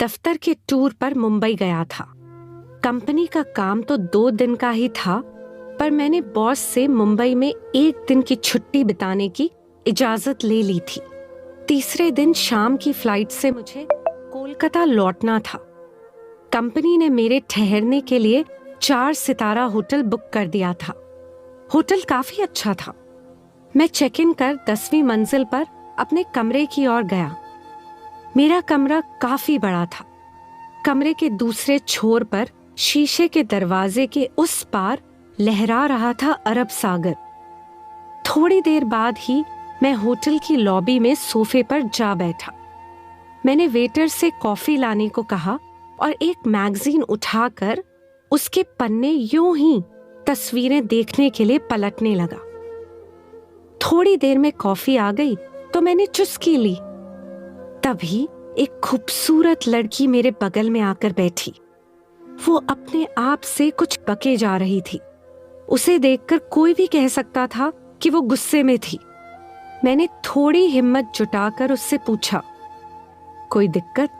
दफ्तर के टूर पर मुंबई गया था। कंपनी का काम तो 2 दिन का ही था, पर मैंने बॉस से मुंबई में 1 दिन की छुट्टी बिताने की इजाजत ले ली थी। तीसरे दिन शाम की फ्लाइट से मुझे कोलकाता लौटना था। कंपनी ने मेरे ठहरने के लिए 4 सितारा होटल बुक कर दिया था। होटल काफी अच्छा था। मैं चेक इन कर 10वीं मंजिल पर अपने कमरे की ओर गया। मेरा कमरा काफी बड़ा था। कमरे के दूसरे छोर पर शीशे के दरवाजे के उस पार लहरा रहा था अरब सागर। थोड़ी देर बाद ही मैं होटल की लॉबी में सोफे पर जा बैठा। मैंने वेटर से कॉफी लाने को कहा और एक मैगजीन उठाकर उसके पन्ने यूं ही तस्वीरें देखने के लिए पलटने लगा। थोड़ी देर में कॉफी आ गई तो मैंने चुस्की ली। तभी एक खूबसूरत लड़की मेरे बगल में आकर बैठी। वो अपने आप से कुछ बके जा रही थी। उसे देखकर कोई भी कह सकता था कि वो गुस्से में थी। मैंने थोड़ी हिम्मत जुटाकर उससे पूछा, कोई दिक्कत?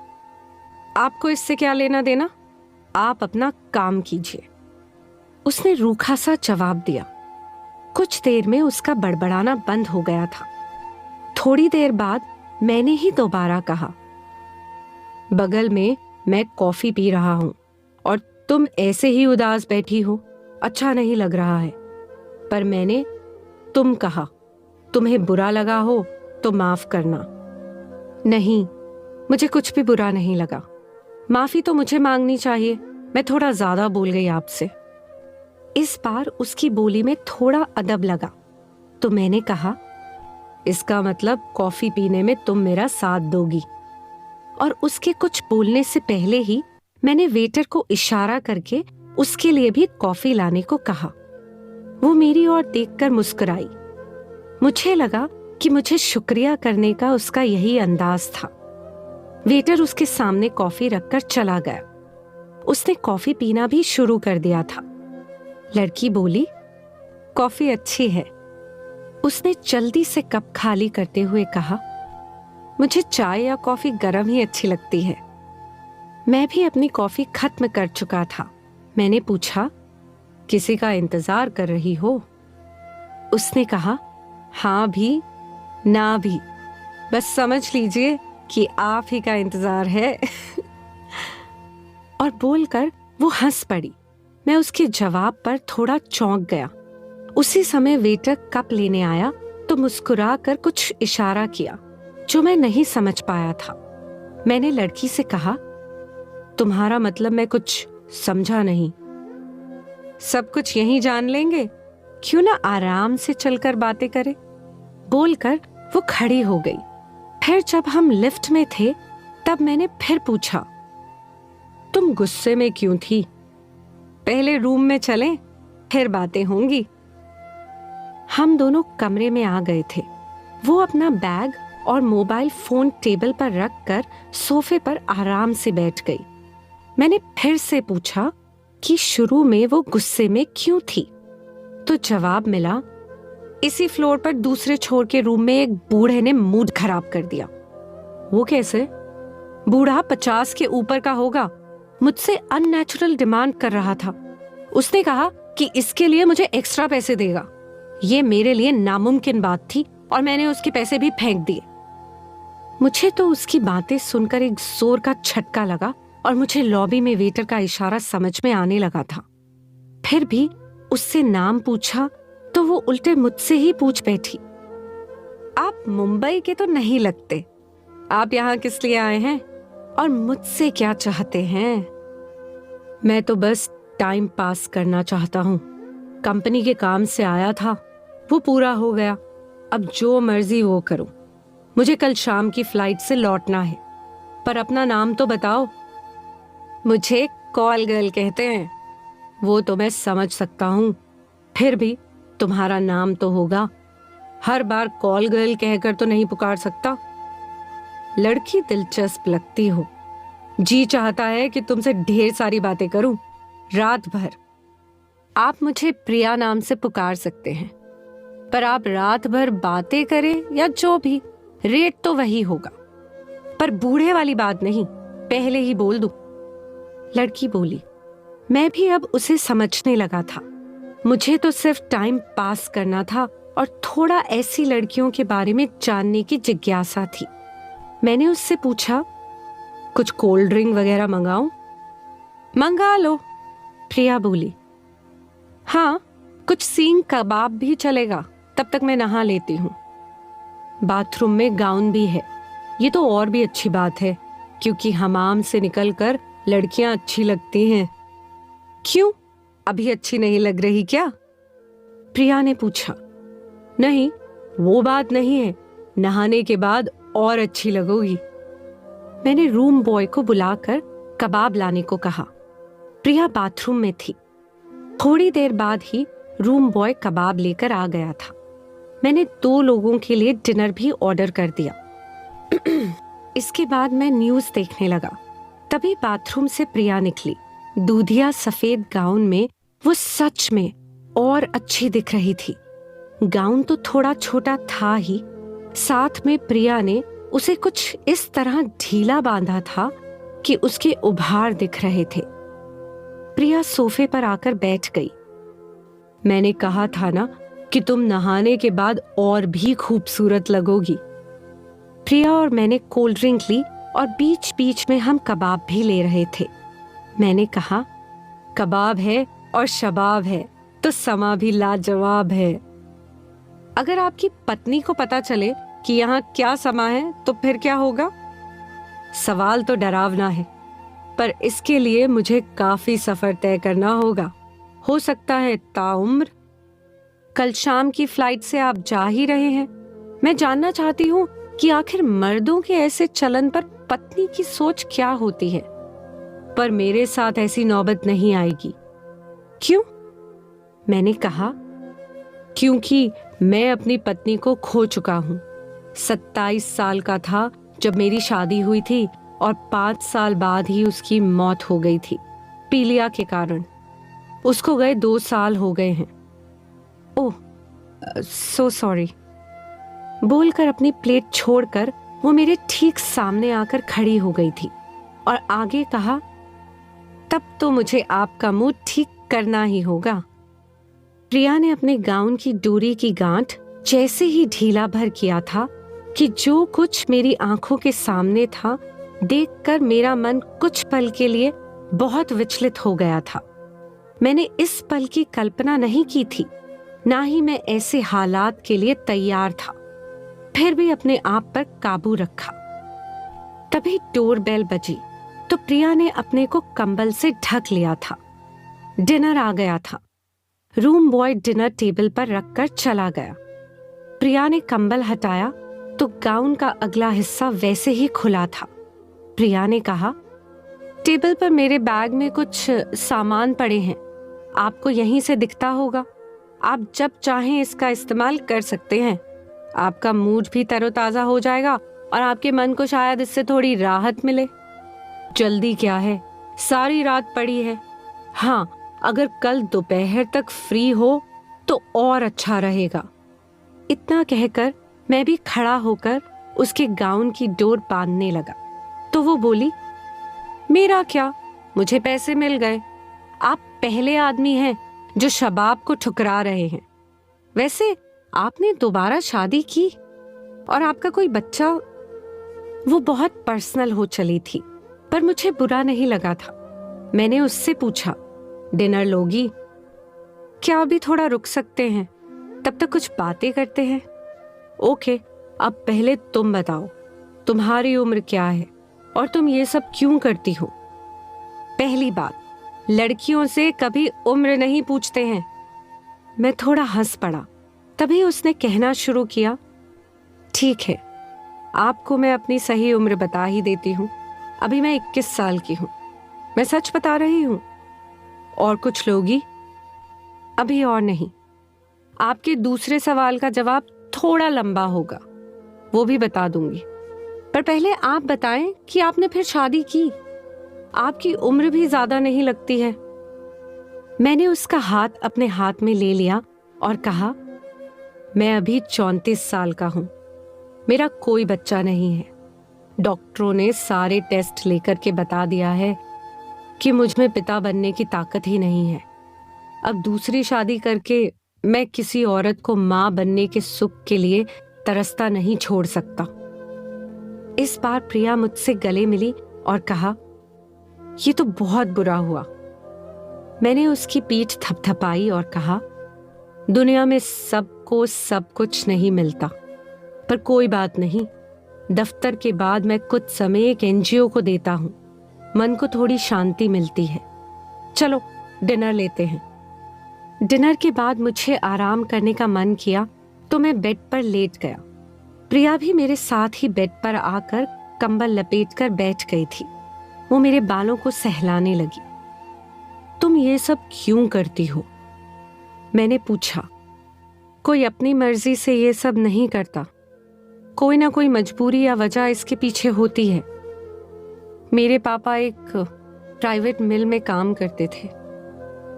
आपको इससे क्या लेना देना? आप अपना काम कीजिए। उसने रूखा सा जवाब दिया। कुछ देर में उसका बड़बड़ाना बंद हो गया था। थोड़ी देर बाद मैंने ही दोबारा कहा, बगल में मैं कॉफी पी रहा हूं और तुम ऐसे ही उदास बैठी हो, अच्छा नहीं लग रहा है। पर मैंने तुम कहा, तुम्हें बुरा लगा हो तो माफ करना। नहीं, मुझे कुछ भी बुरा नहीं लगा। माफी तो मुझे मांगनी चाहिए, मैं थोड़ा ज्यादा बोल गई आपसे। इस बार उसकी बोली में थोड़ा अदब लगा तो मैंने कहा, इसका मतलब कॉफी पीने में तुम मेरा साथ दोगी। और उसके कुछ बोलने से पहले ही मैंने वेटर को इशारा करके उसके लिए भी कॉफी लाने को कहा। वो मेरी ओर देखकर मुस्कुराई। मुझे लगा कि मुझे शुक्रिया करने का उसका यही अंदाज था। वेटर उसके सामने कॉफी रखकर चला गया। उसने कॉफी पीना भी शुरू कर दिया था। लड़की बोली, कॉफी अच्छी है। उसने जल्दी से कप खाली करते हुए कहा, मुझे चाय या कॉफी गर्म ही अच्छी लगती है। मैं भी अपनी कॉफी खत्म कर चुका था। मैंने पूछा, किसी का इंतजार कर रही हो? उसने कहा, हाँ भी ना भी, बस समझ लीजिए कि आप ही का इंतजार है। और बोलकर वो हंस पड़ी। मैं उसके जवाब पर थोड़ा चौंक गया। उसी समय वेटर कप लेने आया तो मुस्कुराकर कुछ इशारा किया जो मैं नहीं समझ पाया था। मैंने लड़की से कहा, तुम्हारा मतलब मैं कुछ समझा नहीं। सब कुछ यहीं जान लेंगे, क्यों ना आराम से चलकर बातें करें? बोलकर वो खड़ी हो गई। फिर जब हम लिफ्ट में थे तब मैंने फिर पूछा, तुम गुस्से में क्यों थी? पहले रूम में चलें, फिर बातें होंगी। हम दोनों कमरे में आ गए थे। वो अपना बैग और मोबाइल फोन टेबल पर रखकर सोफे पर आराम से बैठ गई। मैंने फिर से पूछा कि शुरू में वो गुस्से में क्यों थी, तो जवाब मिला, इसी फ्लोर पर दूसरे छोर के रूम में एक बूढ़े ने मूड खराब कर दिया। वो कैसे? बूढ़ा 50 के ऊपर का होगा, मुझसे अननेचुरल डिमांड कर रहा था। उसने कहा कि इसके लिए मुझे एक्स्ट्रा पैसे देगा। ये मेरे लिए नामुमकिन बात थी और मैंने उसके पैसे भी फेंक दिए। मुझे तो उसकी बातें सुनकर एक जोर का झटका लगा और मुझे लॉबी में वेटर का इशारा समझ में आने लगा था। फिर भी उससे नाम पूछा तो वो उल्टे मुझसे ही पूछ बैठी, आप मुंबई के तो नहीं लगते, आप यहाँ किस लिए आए हैं और मुझसे क्या चाहते हैं? मैं तो बस टाइम पास करना चाहता हूँ। कंपनी के काम से आया था, वो पूरा हो गया। अब जो मर्जी वो करूं। मुझे कल शाम की फ्लाइट से लौटना है। पर अपना नाम तो बताओ। मुझे कॉल गर्ल कहते हैं। वो तो मैं समझ सकता हूं, फिर भी तुम्हारा नाम तो होगा। हर बार कॉल गर्ल कहकर तो नहीं पुकार सकता। लड़की दिलचस्प लगती हो। जी चाहता है कि तुमसे ढेर सारी बातें करूं, रात भर। आप मुझे प्रिया नाम से पुकार सकते हैं, पर आप रात भर बातें करें या जो भी, रेट तो वही होगा। पर बूढ़े वाली बात नहीं, पहले ही बोल दूं? लड़की बोली। मैं भी अब उसे समझने लगा था। मुझे तो सिर्फ टाइम पास करना था और थोड़ा ऐसी लड़कियों के बारे में जानने की जिज्ञासा थी। मैंने उससे पूछा, कुछ कोल्ड ड्रिंक वगैरह मंगाऊं? मंगा लो, प्रिया बोली। हाँ, कुछ सींग कबाब भी चलेगा, तब तक मैं नहा लेती हूँ। बाथरूम में गाउन भी है। ये तो और भी अच्छी बात है, क्योंकि हमाम से निकलकर लड़कियां अच्छी लगती हैं। क्यों, अभी अच्छी नहीं लग रही क्या? प्रिया ने पूछा। नहीं, वो बात नहीं है, नहाने के बाद और अच्छी लगोगी। मैंने रूम बॉय को बुलाकर कबाब लाने को कहा। प्रिया बाथरूम में थी। थोड़ी देर बाद ही रूम बॉय कबाब लेकर आ गया था। मैंने 2 लोगों के लिए डिनर भी ऑर्डर कर दिया। इसके बाद मैं न्यूज़ देखने लगा। तभी बाथरूम से प्रिया निकली। दूधिया सफेद गाउन में वो सच में और अच्छी दिख रही थी। गाउन तो थोड़ा छोटा था ही, साथ में प्रिया ने उसे कुछ इस तरह ढीला बांधा था कि उसके उभार दिख रहे थे। प्रिया सोफे पर आकर बैठ गई। मैंने कहा था ना कि तुम नहाने के बाद और भी खूबसूरत लगोगी। प्रिया और मैंने कोल्ड ड्रिंक ली और बीच बीच में हम कबाब भी ले रहे थे। मैंने कहा, कबाब है और शबाब है तो समा भी लाजवाब है। अगर आपकी पत्नी को पता चले कि यहाँ क्या समा है तो फिर क्या होगा? सवाल तो डरावना है, पर इसके लिए मुझे काफी सफर तय करना होगा। हो सकता है ताउम्र। कल शाम की फ्लाइट से आप जा ही रहे हैं। मैं जानना चाहती हूँ कि आखिर मर्दों के ऐसे चलन पर पत्नी की सोच क्या होती है। पर मेरे साथ ऐसी नौबत नहीं आएगी। क्यों? मैंने कहा, क्योंकि मैं अपनी पत्नी को खो चुका हूँ। 27 साल का था जब मेरी शादी हुई थी और 5 साल बाद ही उसकी मौत हो गई थी, पीलिया के कारण। उसको गए 2 साल हो गए हैं। ओह, सो सॉरी। बोलकर अपनी प्लेट छोड़कर वो मेरे ठीक सामने आकर खड़ी हो गई थी और आगे कहा, तब तो मुझे आपका मूड ठीक करना ही होगा। प्रिया ने अपने गाउन की डोरी की गांठ जैसे ही ढीला भर किया था कि जो कुछ मेरी आंखों के सामने था, देखकर मेरा मन कुछ पल के लिए बहुत विचलित हो गया था। मैंने इस पल की कल्पना नहीं की थी, ना ही मैं ऐसे हालात के लिए तैयार था। फिर भी अपने आप पर काबू रखा। तभी डोर बेल बजी तो प्रिया ने अपने को कंबल से ढक लिया था। डिनर आ गया था। रूम बॉय डिनर टेबल पर रखकर चला गया। प्रिया ने कंबल हटाया तो गाउन का अगला हिस्सा वैसे ही खुला था। प्रिया ने कहा, टेबल पर मेरे बैग में कुछ सामान पड़े हैं, आपको यहीं से दिखता होगा। आप जब चाहें इसका इस्तेमाल कर सकते हैं। आपका मूड भी तरोताजा हो जाएगा और आपके मन को शायद इससे थोड़ी राहत मिले। जल्दी क्या है, सारी रात पड़ी है। हाँ, अगर कल दोपहर तक फ्री हो तो और अच्छा रहेगा। इतना कहकर मैं भी खड़ा होकर उसके गाउन की डोर बांधने लगा तो वो बोली, मेरा क्या, मुझे पैसे मिल गए। आप पहले आदमी हैं जो शबाब को ठुकरा रहे हैं। वैसे आपने दोबारा शादी की और आपका कोई बच्चा। वो बहुत पर्सनल हो चली थी, पर मुझे बुरा नहीं लगा था। मैंने उससे पूछा, डिनर लोगी? क्या अभी थोड़ा रुक सकते हैं? तब तक कुछ बातें करते हैं। ओके, अब पहले तुम बताओ, तुम्हारी उम्र क्या है और तुम ये सब क्यों करती हो? पहली बात, लड़कियों से कभी उम्र नहीं पूछते हैं। मैं थोड़ा हंस पड़ा। तभी उसने कहना शुरू किया, ठीक है, आपको मैं अपनी सही उम्र बता ही देती हूँ। अभी मैं 21 साल की हूँ। मैं सच बता रही हूँ। और कुछ लोगी? अभी और नहीं। आपके दूसरे सवाल का जवाब थोड़ा लंबा होगा, वो भी बता दूंगी। पर पहले आप बताएं कि आपने फिर शादी की। आपकी उम्र भी ज्यादा नहीं लगती है। मैंने उसका हाथ अपने हाथ में ले लिया और कहा, मैं अभी 34 साल का हूं। मेरा कोई बच्चा नहीं है। डॉक्टरों ने सारे टेस्ट लेकर के बता दिया है कि मुझ में पिता बनने की ताकत ही नहीं है। अब दूसरी शादी करके मैं किसी औरत को मां बनने के सुख के लिए तरसता नहीं छोड़ सकता। इस बार प्रिया मुझसे गले मिली और कहा, ये तो बहुत बुरा हुआ। मैंने उसकी पीठ थपथपाई और कहा, दुनिया में सबको सब कुछ नहीं मिलता, पर कोई बात नहीं। दफ्तर के बाद मैं कुछ समय एक एनजीओ को देता हूं, मन को थोड़ी शांति मिलती है। चलो डिनर लेते हैं। डिनर के बाद मुझे आराम करने का मन किया तो मैं बेड पर लेट गया। प्रिया भी मेरे साथ ही बेड पर आकर कंबल लपेटकर बैठ गई थी। वो मेरे बालों को सहलाने लगी। तुम ये सब क्यों करती हो? मैंने पूछा। कोई अपनी मर्जी से ये सब नहीं करता, कोई ना कोई मजबूरी या वजह इसके पीछे होती है। मेरे पापा एक प्राइवेट मिल में काम करते थे।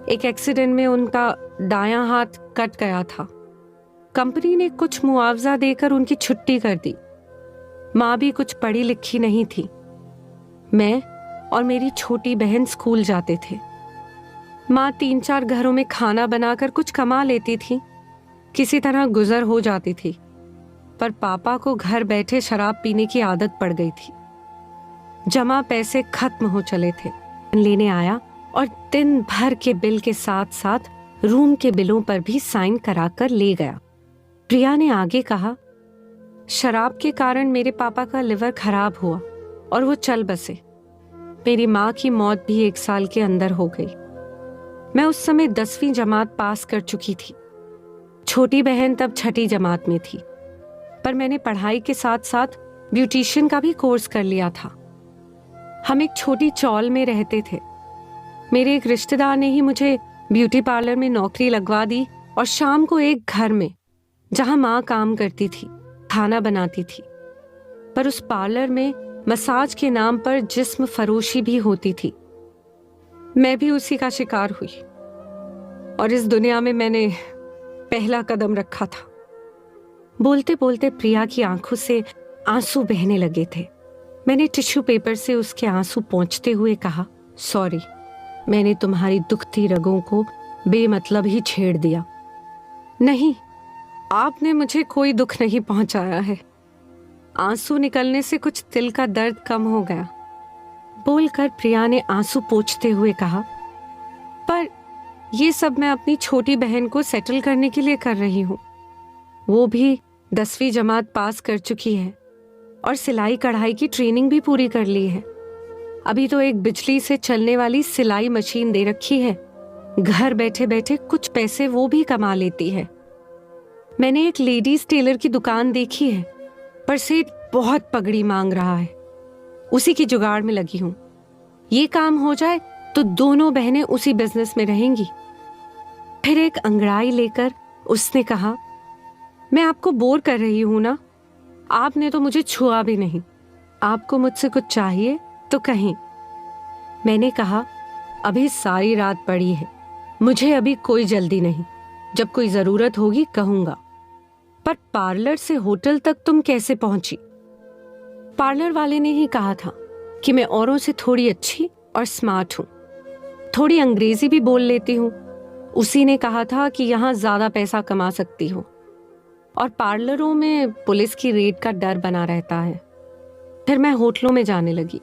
एक एक्सीडेंट में उनका दायां हाथ कट गया था। कंपनी ने कुछ मुआवजा देकर उनकी छुट्टी कर दी। माँ भी कुछ पढ़ी लिखी नहीं थी। मैं और मेरी छोटी बहन स्कूल जाते थे। माँ 3-4 घरों में खाना बनाकर कुछ कमा लेती थी, किसी तरह गुजर हो जाती थी। पर पापा को घर बैठे शराब पीने की आदत पड़ गई थी। जमा पैसे खत्म हो चले थे। लेने आया और दिन भर के बिल के साथ साथ रूम के बिलों पर भी साइन कराकर ले गया। प्रिया ने आगे कहा, शराब के कारण मेरे पापा का लिवर खराब हुआ और वो चल बसे। मेरी माँ की मौत भी 1 साल के अंदर हो गई। मैं उस समय 10वीं जमात पास कर चुकी थी। छोटी बहन तब 6ठी जमात में थी। पर मैंने पढ़ाई के साथ साथ ब्यूटिशियन का भी कोर्स कर लिया था। हम एक छोटी चौल में रहते थे। मेरे एक रिश्तेदार ने ही मुझे ब्यूटी पार्लर में नौकरी लगवा दी और शाम को एक घर में, जहां माँ काम करती थी, खाना बनाती थी। पर उस पार्लर में मसाज के नाम पर जिस्म फरोशी भी होती थी। मैं भी उसी का शिकार हुई और इस दुनिया में मैंने पहला कदम रखा था। बोलते बोलते प्रिया की आंखों से आंसू बहने लगे थे। मैंने टिश्यू पेपर से उसके आंसू पोंछते हुए कहा, सॉरी, मैंने तुम्हारी दुखती रगों को बेमतलब ही छेड़ दिया। नहीं, आपने मुझे कोई दुख नहीं पहुंचाया है। आंसू निकलने से कुछ दिल का दर्द कम हो गया। बोलकर प्रिया ने आंसू पोंछते हुए कहा, पर ये सब मैं अपनी छोटी बहन को सेटल करने के लिए कर रही हूँ। वो भी 10वीं जमात पास कर चुकी है और सिलाई कढ़ाई की ट्रेनिंग भी पूरी कर ली है। अभी तो एक बिजली से चलने वाली सिलाई मशीन दे रखी है। घर बैठे बैठे कुछ पैसे वो भी कमा लेती है। मैंने एक लेडीज टेलर की दुकान देखी है, पर सेठ बहुत पगड़ी मांग रहा है। उसी की जुगाड़ में लगी हूँ। ये काम हो जाए तो दोनों बहनें उसी बिजनेस में रहेंगी। फिर एक अंगड़ाई लेकर उसने कहा, मैं आपको बोर कर रही हूं ना? आपने तो मुझे छुआ भी नहीं। आपको मुझसे कुछ चाहिए तो कहीं। मैंने कहा, अभी सारी रात पड़ी है, मुझे अभी कोई जल्दी नहीं। जब कोई जरूरत होगी कहूंगा। पर पार्लर से होटल तक तुम कैसे पहुंची? पार्लर वाले ने ही कहा था कि मैं औरों से थोड़ी अच्छी और स्मार्ट हूँ, थोड़ी अंग्रेजी भी बोल लेती हूँ। उसी ने कहा था कि यहाँ ज्यादा पैसा कमा सकती हो और पार्लरों में पुलिस की रेड का डर बना रहता है। फिर मैं होटलों में जाने लगी।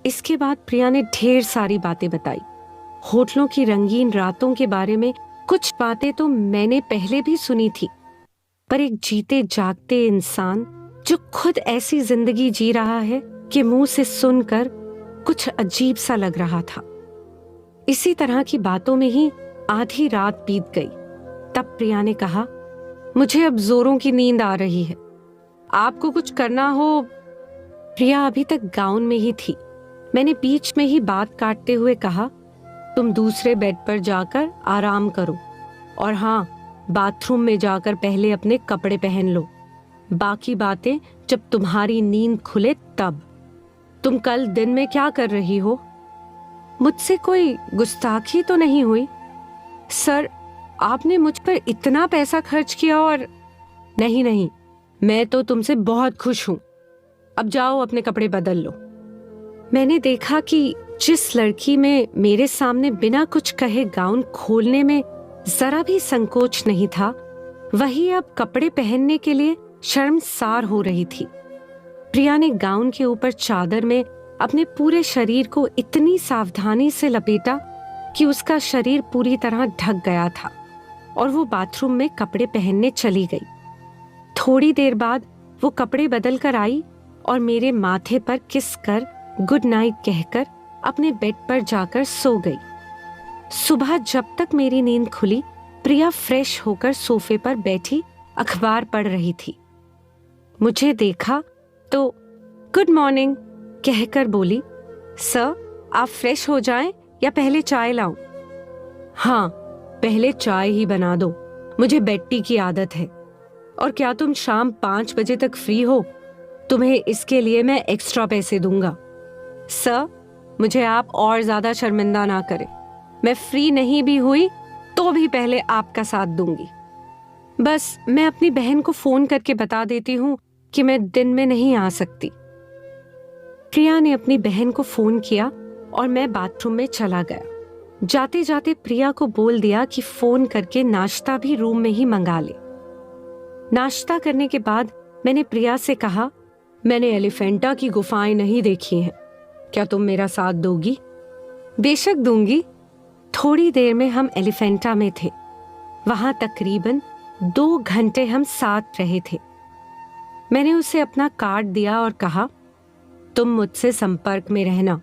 इसके बाद प्रिया ने ढेर सारी बातें बताई। होटलों की रंगीन रातों के बारे में कुछ बातें तो मैंने पहले भी सुनी थी, पर एक जीते जागते इंसान जो खुद ऐसी जिंदगी जी रहा है कि मुंह से सुनकर कुछ अजीब सा लग रहा था। इसी तरह की बातों में ही आधी रात बीत गई। तब प्रिया ने कहा, मुझे अब जोरों की नींद आ रही है, आपको कुछ करना हो। प्रिया अभी तक गाउन में ही थी। मैंने बीच में ही बात काटते हुए कहा, तुम दूसरे बेड पर जाकर आराम करो और हाँ, बाथरूम में जाकर पहले अपने कपड़े पहन लो। बाकी बातें जब तुम्हारी नींद खुले तब। तुम कल दिन में क्या कर रही हो? मुझसे कोई गुस्ताखी तो नहीं हुई? सर, आपने मुझ पर इतना पैसा खर्च किया और नहीं, मैं तो तुमसे बहुत खुश हूं। अब जाओ अपने कपड़े बदल लो। मैंने देखा कि जिस लड़की में मेरे सामने बिना कुछ कहे गाउन खोलने में जरा भी संकोच नहीं था, वही अब कपड़े पहनने के लिए शर्मसार हो रही थी। प्रिया ने गाउन के ऊपर चादर में अपने पूरे शरीर को इतनी सावधानी से लपेटा कि उसका शरीर पूरी तरह ढक गया था और वो बाथरूम में कपड़े पहनने चली गई। थोड़ी देर बाद वो कपड़े बदल कर आई और मेरे माथे पर किस कर गुड नाइट कहकर अपने बेड पर जाकर सो गई। सुबह जब तक मेरी नींद खुली, प्रिया फ्रेश होकर सोफे पर बैठी अखबार पढ़ रही थी। मुझे देखा तो गुड मॉर्निंग कहकर बोली, सर आप फ्रेश हो जाएं या पहले चाय लाऊं? हाँ, पहले चाय ही बना दो, मुझे बेड टी की आदत है। और क्या तुम शाम 5 बजे तक फ्री हो? तुम्हें इसके लिए मैं एक्स्ट्रा पैसे दूंगा। सर, मुझे आप और ज्यादा शर्मिंदा ना करें। मैं फ्री नहीं भी हुई तो भी पहले आपका साथ दूंगी। बस मैं अपनी बहन को फोन करके बता देती हूँ कि मैं दिन में नहीं आ सकती। प्रिया ने अपनी बहन को फोन किया और मैं बाथरूम में चला गया। जाते जाते प्रिया को बोल दिया कि फोन करके नाश्ता भी रूम में ही मंगा ले। नाश्ता करने के बाद मैंने प्रिया से कहा, मैंने एलिफेंटा की गुफाएं नहीं देखी हैं, क्या तुम मेरा साथ दोगी? बेशक दूंगी। थोड़ी देर में हम एलिफेंटा में थे। वहां तकरीबन 2 घंटे हम साथ रहे थे। मैंने उसे अपना कार्ड दिया और कहा, तुम मुझसे संपर्क में रहना।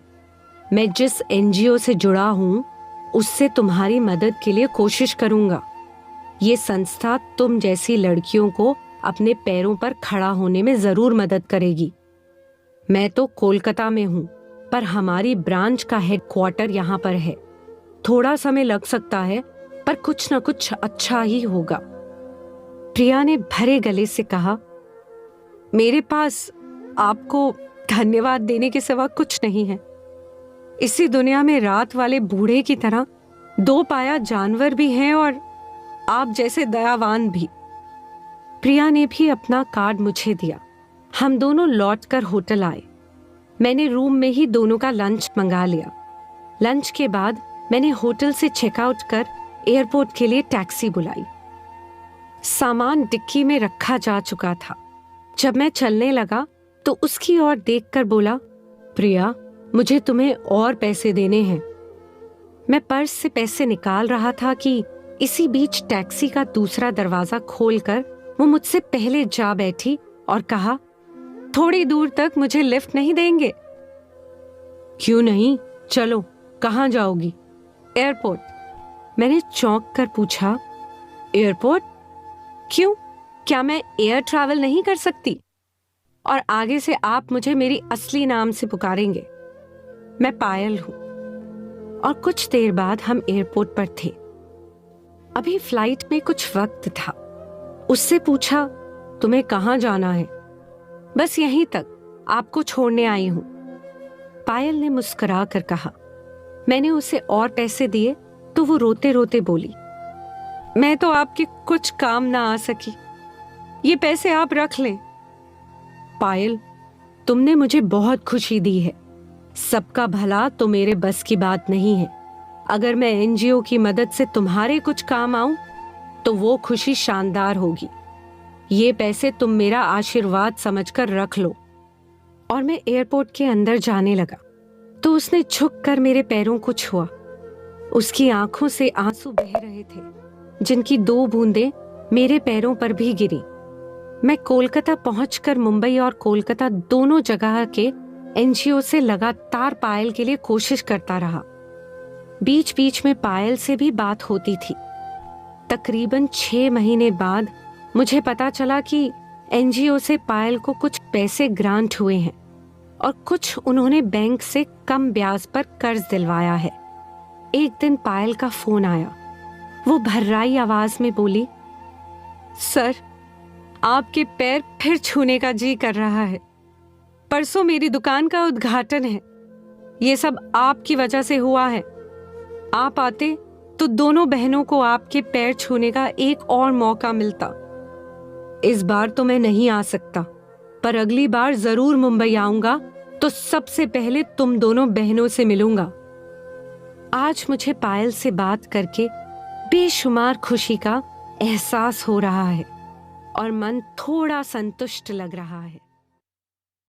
मैं जिस एनजीओ से जुड़ा हूं उससे तुम्हारी मदद के लिए कोशिश करूंगा। ये संस्था तुम जैसी लड़कियों को अपने पैरों पर खड़ा होने में जरूर मदद करेगी। मैं तो कोलकाता में हूं, पर हमारी ब्रांच का हेडक्वार्टर यहाँ पर है। थोड़ा समय लग सकता है, पर कुछ न कुछ अच्छा ही होगा। प्रिया ने भरे गले से कहा, मेरे पास आपको धन्यवाद देने के सिवा कुछ नहीं है। इसी दुनिया में रात वाले बूढ़े की तरह 2 पाया जानवर भी हैं और आप जैसे दयावान भी। प्रिया ने भी अपना कार्ड मुझे दिया। हम दोनों लौटकर होटल आए। मैंने रूम में ही दोनों का लंच मंगा लिया। लंच के बाद मैंने होटल से चेकआउट कर एयरपोर्ट के लिए टैक्सी बुलाई। सामान डिक्की में रखा जा चुका था। जब मैं चलने लगा तो उसकी ओर देखकर बोला, प्रिया, मुझे तुम्हें और पैसे देने हैं। मैं पर्स से पैसे निकाल रहा था कि इसी बीच टैक्सी का दूसरा दरवाजा खोलकर वो मुझसे पहले जा बैठी और कहा, थोड़ी दूर तक मुझे लिफ्ट नहीं देंगे? क्यों नहीं, चलो। कहाँ जाओगी? एयरपोर्ट। मैंने चौंक कर पूछा, एयरपोर्ट? क्यों? क्या मैं एयर ट्रैवल नहीं कर सकती? और आगे से आप मुझे मेरी असली नाम से पुकारेंगे। मैं पायल हूं। और कुछ देर बाद हम एयरपोर्ट पर थे। अभी फ्लाइट में कुछ वक्त था। उससे पूछा, तुम्हें कहाँ जाना है? बस यहीं तक, आपको छोड़ने आई हूं। पायल ने मुस्कुरा कर कहा। मैंने उसे और पैसे दिए तो वो रोते रोते बोली, मैं तो आपके कुछ काम ना आ सकी, ये पैसे आप रख लें। पायल, तुमने मुझे बहुत खुशी दी है। सबका भला तो मेरे बस की बात नहीं है। अगर मैं एनजीओ की मदद से तुम्हारे कुछ काम आऊं तो वो खुशी शानदार होगी। ये पैसे तुम मेरा आशीर्वाद समझकर रख लो। और मैं एयरपोर्ट के अंदर जाने लगा तो उसने झुककर मेरे पैरों को छुआ। उसकी आंखों से आंसू बह रहे थे, जिनकी 2 बूंदें मेरे पैरों पर भी गिरी। मैं कोलकाता पहुंचकर मुंबई और कोलकाता दोनों जगह के एनजीओ से लगातार पायल के लिए कोशिश करता रहा। बीच बीच में पायल से भी बात होती थी। तकरीबन 6 महीने बाद मुझे पता चला कि एनजीओ से पायल को कुछ पैसे ग्रांट हुए हैं और कुछ उन्होंने बैंक से कम ब्याज पर कर्ज दिलवाया है। एक दिन पायल का फोन आया। वो भर्राई आवाज में बोली, सर, आपके पैर फिर छूने का जी कर रहा है। परसों मेरी दुकान का उद्घाटन है। ये सब आपकी वजह से हुआ है। आप आते तो दोनों बहनों को आपके पैर छूने का एक और मौका मिलता। इस बार तो मैं नहीं आ सकता, पर अगली बार जरूर मुंबई आऊंगा तो सबसे पहले तुम दोनों बहनों से मिलूंगा। आज मुझे पायल से बात करके बेशुमार खुशी का एहसास हो रहा है और मन थोड़ा संतुष्ट लग रहा है।